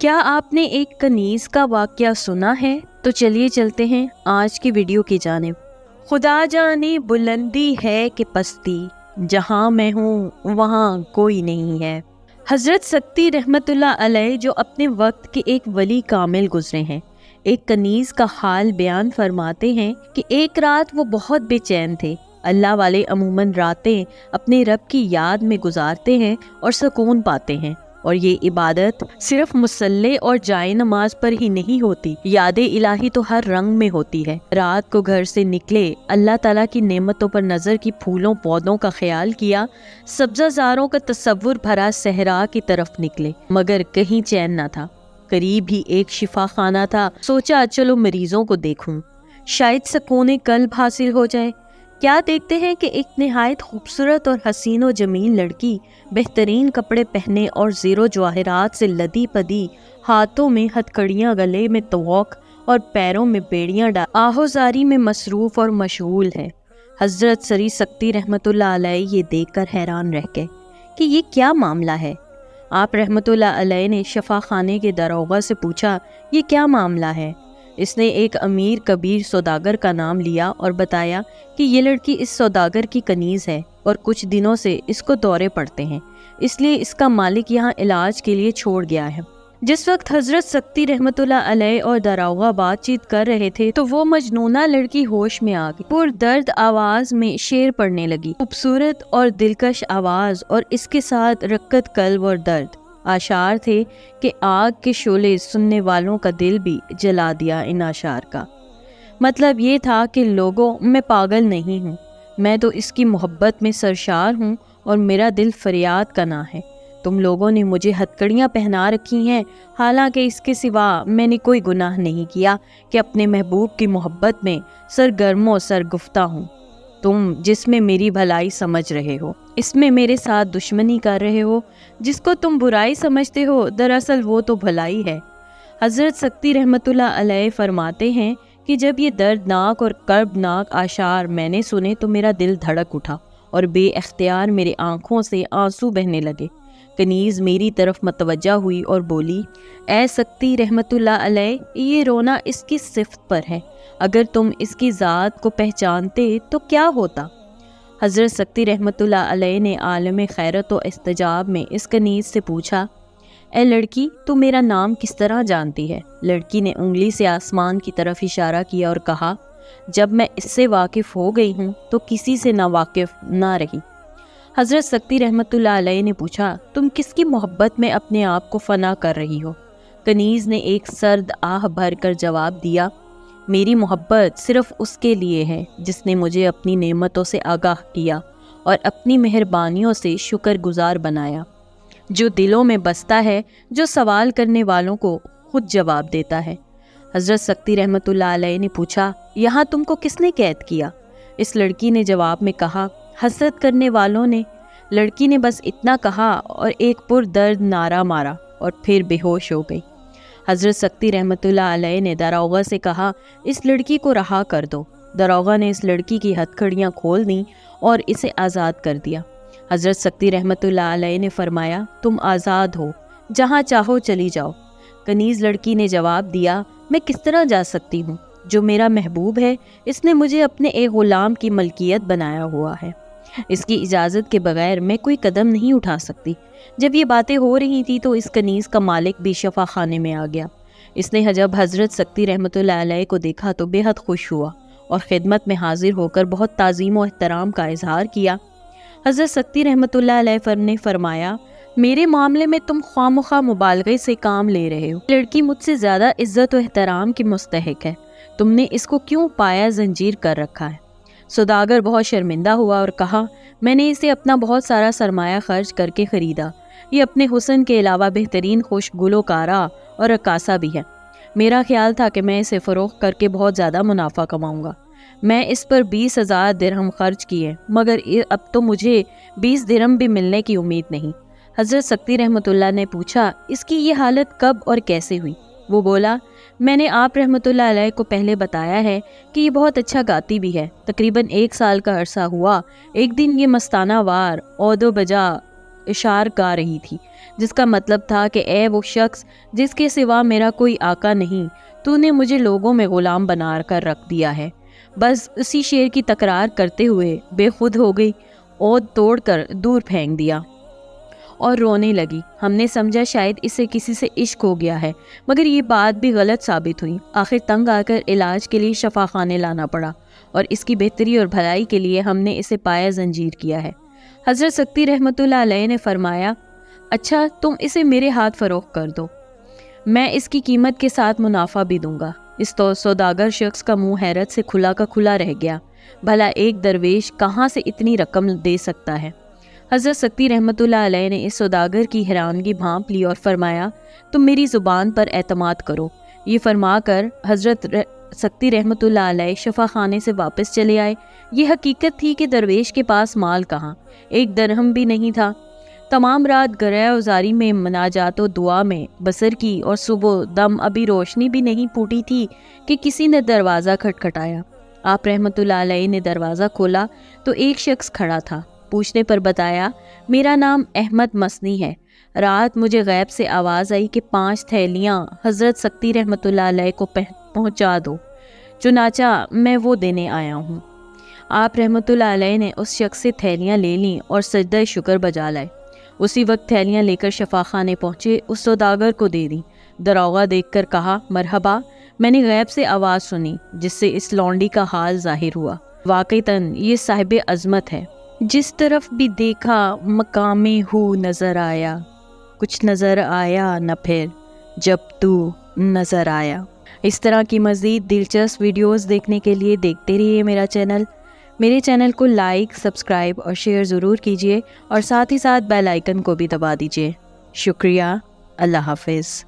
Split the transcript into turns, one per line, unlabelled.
کیا آپ نے ایک کنیز کا واقعہ سنا ہے؟ تو چلیے چلتے ہیں آج کی ویڈیو کی جانب۔ خدا جانے بلندی ہے کہ پستی، جہاں میں ہوں وہاں کوئی نہیں ہے۔ حضرت سکتی رحمت اللہ علیہ جو اپنے وقت کے ایک ولی کامل گزرے ہیں، ایک کنیز کا حال بیان فرماتے ہیں کہ ایک رات وہ بہت بے چین تھے۔ اللہ والے عموماً راتیں اپنے رب کی یاد میں گزارتے ہیں اور سکون پاتے ہیں، اور یہ عبادت صرف مصلی اور جائے نماز پر ہی نہیں ہوتی، یاد الہی تو ہر رنگ میں ہوتی ہے۔ رات کو گھر سے نکلے، اللہ تعالیٰ کی نعمتوں پر نظر کی، پھولوں پودوں کا خیال کیا، سبزہ زاروں کا تصور بھرا صحرا کی طرف نکلے، مگر کہیں چین نہ تھا۔ قریب ہی ایک شفا خانہ تھا، سوچا چلو مریضوں کو دیکھوں، شاید سکون قلب حاصل ہو جائے۔ کیا دیکھتے ہیں کہ ایک نہایت خوبصورت اور حسین و جمیل لڑکی، بہترین کپڑے پہنے اور زیر و جواہرات سے لدی پدی، ہاتھوں میں ہتھکڑیاں، گلے میں طوق اور پیروں میں بیڑیاں ڈال آہوزاری میں مصروف اور مشغول ہے۔ حضرت سری سکتی رحمت اللہ علیہ یہ دیکھ کر حیران رہ گئے کہ یہ کیا معاملہ ہے۔ آپ رحمت اللہ علیہ نے شفا خانے کے داروغہ سے پوچھا، یہ کیا معاملہ ہے؟ اس نے ایک امیر کبیر سوداگر کا نام لیا اور بتایا کہ یہ لڑکی اس سوداگر کی کنیز ہے اور کچھ دنوں سے اس کو دورے پڑتے ہیں، اس لیے اس کا مالک یہاں علاج کے لیے چھوڑ گیا ہے۔ جس وقت حضرت سکتی رحمت اللہ علیہ اور داروغہ بات چیت کر رہے تھے تو وہ مجنونہ لڑکی ہوش میں آ گئی، پر درد آواز میں شعر پڑھنے لگی، خوبصورت اور دلکش آواز اور اس کے ساتھ رقت قلب اور درد۔ اشعار تھے کہ آگ کے شعلے سننے والوں کا دل بھی جلا دیا۔ ان اشعار کا مطلب یہ تھا کہ لوگوں، میں پاگل نہیں ہوں، میں تو اس کی محبت میں سرشار ہوں اور میرا دل فریاد کا نہ ہے۔ تم لوگوں نے مجھے ہتھکڑیاں پہنا رکھی ہیں، حالانکہ اس کے سوا میں نے کوئی گناہ نہیں کیا کہ اپنے محبوب کی محبت میں سرگرم و سرگفتہ ہوں۔ تم جس میں میری بھلائی سمجھ رہے ہو، اس میں میرے ساتھ دشمنی کر رہے ہو۔ جس کو تم برائی سمجھتے ہو، دراصل وہ تو بھلائی ہے۔ حضرت سکتی رحمت اللہ علیہ فرماتے ہیں کہ جب یہ دردناک اور کربناک اشعار میں نے سنے تو میرا دل دھڑک اٹھا اور بے اختیار میرے آنکھوں سے آنسو بہنے لگے۔ کنیز میری طرف متوجہ ہوئی اور بولی، اے سکتی رحمت اللہ علیہ، یہ رونا اس کی صفت پر ہے، اگر تم اس کی ذات کو پہچانتے تو کیا ہوتا؟ حضرت سکتی رحمت اللہ علیہ نے عالم خیرت و استجاب میں اس کنیز سے پوچھا، اے لڑکی، تو میرا نام کس طرح جانتی ہے؟ لڑکی نے انگلی سے آسمان کی طرف اشارہ کیا اور کہا، جب میں اس سے واقف ہو گئی ہوں تو کسی سے نہ واقف نہ رہی۔ حضرت سکتی رحمت اللہ علیہ نے پوچھا، تم کس کی محبت میں اپنے آپ کو فنا کر رہی ہو؟ کنیز نے ایک سرد آہ بھر کر جواب دیا، میری محبت صرف اس کے لیے ہے جس نے مجھے اپنی نعمتوں سے آگاہ کیا اور اپنی مہربانیوں سے شکر گزار بنایا، جو دلوں میں بستا ہے، جو سوال کرنے والوں کو خود جواب دیتا ہے۔ حضرت سکتی رحمت اللہ علیہ نے پوچھا، یہاں تم کو کس نے قید کیا؟ اس لڑکی نے جواب میں کہا، حسد کرنے والوں نے۔ لڑکی نے بس اتنا کہا اور ایک پر درد نعرہ مارا اور پھر بے ہوش ہو گئی۔ حضرت سکتی رحمت اللہ علیہ نے داروغہ سے کہا، اس لڑکی کو رہا کر دو۔ داروغہ نے اس لڑکی کی ہتھکڑیاں کھول دیں اور اسے آزاد کر دیا۔ حضرت سکتی رحمت اللہ علیہ نے فرمایا، تم آزاد ہو، جہاں چاہو چلی جاؤ۔ کنیز لڑکی نے جواب دیا، میں کس طرح جا سکتی ہوں؟ جو میرا محبوب ہے، اس نے مجھے اپنے ایک غلام کی ملکیت بنایا ہوا ہے، اس کی اجازت کے بغیر میں کوئی قدم نہیں اٹھا سکتی۔ جب یہ باتیں ہو رہی تھی تو اس کنیز کا مالک بھی شفا خانے میں آ گیا۔ اس نے جب حضرت سکتی رحمت اللہ علیہ کو دیکھا تو بے حد خوش ہوا اور خدمت میں حاضر ہو کر بہت تعظیم و احترام کا اظہار کیا۔ حضرت سکتی رحمت اللہ علیہ نے فرمایا، میرے معاملے میں تم خواہ مبالغے سے کام لے رہے ہو۔ لڑکی مجھ سے زیادہ عزت و احترام کی مستحق ہے، تم نے اس کو کیوں پایا زنجیر کر رکھا ہے؟ سوداگر بہت شرمندہ ہوا اور کہا، میں نے اسے اپنا بہت سارا سرمایہ خرچ کر کے خریدا، یہ اپنے حسن کے علاوہ بہترین خوش گلوکارہ اور رقاصہ بھی ہے۔ میرا خیال تھا کہ میں اسے فروخت کر کے بہت زیادہ منافع کماؤں گا۔ میں اس پر 20,000 درہم خرچ کیے، مگر اب تو مجھے 20 درہم بھی ملنے کی امید نہیں۔ حضرت سکتی رحمت اللہ نے پوچھا، اس کی یہ حالت کب اور کیسے ہوئی؟ وہ بولا، میں نے آپ رحمت اللہ علیہ کو پہلے بتایا ہے کہ یہ بہت اچھا گاتی بھی ہے۔ تقریباً 1 سال کا عرصہ ہوا، ایک دن یہ مستانہ وار عود و بجا اشعار گا رہی تھی، جس کا مطلب تھا کہ اے وہ شخص جس کے سوا میرا کوئی آقا نہیں، تو نے مجھے لوگوں میں غلام بنا کر رکھ دیا ہے۔ بس اسی شعر کی تکرار کرتے ہوئے بے خود ہو گئی، عود توڑ کر دور پھینک دیا اور رونے لگی۔ ہم نے سمجھا شاید اسے کسی سے عشق ہو گیا ہے، مگر یہ بات بھی غلط ثابت ہوئی۔ آخر تنگ آ کر علاج کے لیے شفا خانے لانا پڑا اور اس کی بہتری اور بھلائی کے لیے ہم نے اسے پایا زنجیر کیا ہے۔ حضرت سکتی رحمۃ اللہ علیہ نے فرمایا، اچھا تم اسے میرے ہاتھ فروخت کر دو، میں اس کی قیمت کے ساتھ منافع بھی دوں گا۔ اس تو سوداگر شخص کا منہ حیرت سے کھلا کا کھلا رہ گیا، بھلا ایک درویش کہاں سے اتنی رقم دے سکتا ہے؟ حضرت سکتی رحمۃ اللہ علیہ نے اس سوداگر کی حیرانگی بھانپ لی اور فرمایا، تم میری زبان پر اعتماد کرو۔ یہ فرما کر حضرت سکتی رحمۃ اللہ علیہ شفا خانے سے واپس چلے آئے۔ یہ حقیقت تھی کہ درویش کے پاس مال کہاں، ایک درہم بھی نہیں تھا۔ تمام رات گرہ وزاری میں مناجات و دعا میں بسر کی اور صبح دم ابھی روشنی بھی نہیں پھوٹی تھی کہ کسی نے دروازہ کھٹکھٹایا۔ آپ رحمۃ اللہ علیہ نے دروازہ کھولا تو ایک شخص کھڑا تھا۔ پوچھنے پر بتایا، میرا نام احمد مسنی ہے، رات مجھے غیب سے آواز آئی کہ 5 تھیلیاں حضرت سکتی رحمۃ اللہ علیہ کو پہنچا دو، چنانچہ میں وہ دینے آیا ہوں۔ آپ رحمۃ اللہ علیہ نے اس شخص سے تھیلیاں لے لیں اور سجدہ شکر بجا لائے۔ اسی وقت تھیلیاں لے کر شفا خانے پہنچے، اس سوداگر کو دے دیں۔ داروغہ دیکھ کر کہا، مرحبا، میں نے غیب سے آواز سنی جس سے اس لونڈی کا حال ظاہر ہوا۔ واقعتاً یہ صاحب عظمت ہے، جس طرف بھی دیکھا مقام ہو نظر آیا، کچھ نظر آیا نہ پھر جب تو نظر آیا۔ اس طرح کی مزید دلچسپ ویڈیوز دیکھنے کے لیے دیکھتے رہیے میرے چینل کو لائک، سبسکرائب اور شیئر ضرور کیجیے اور ساتھ ہی ساتھ بیل آئیکن کو بھی دبا دیجیے۔ شکریہ، اللہ حافظ۔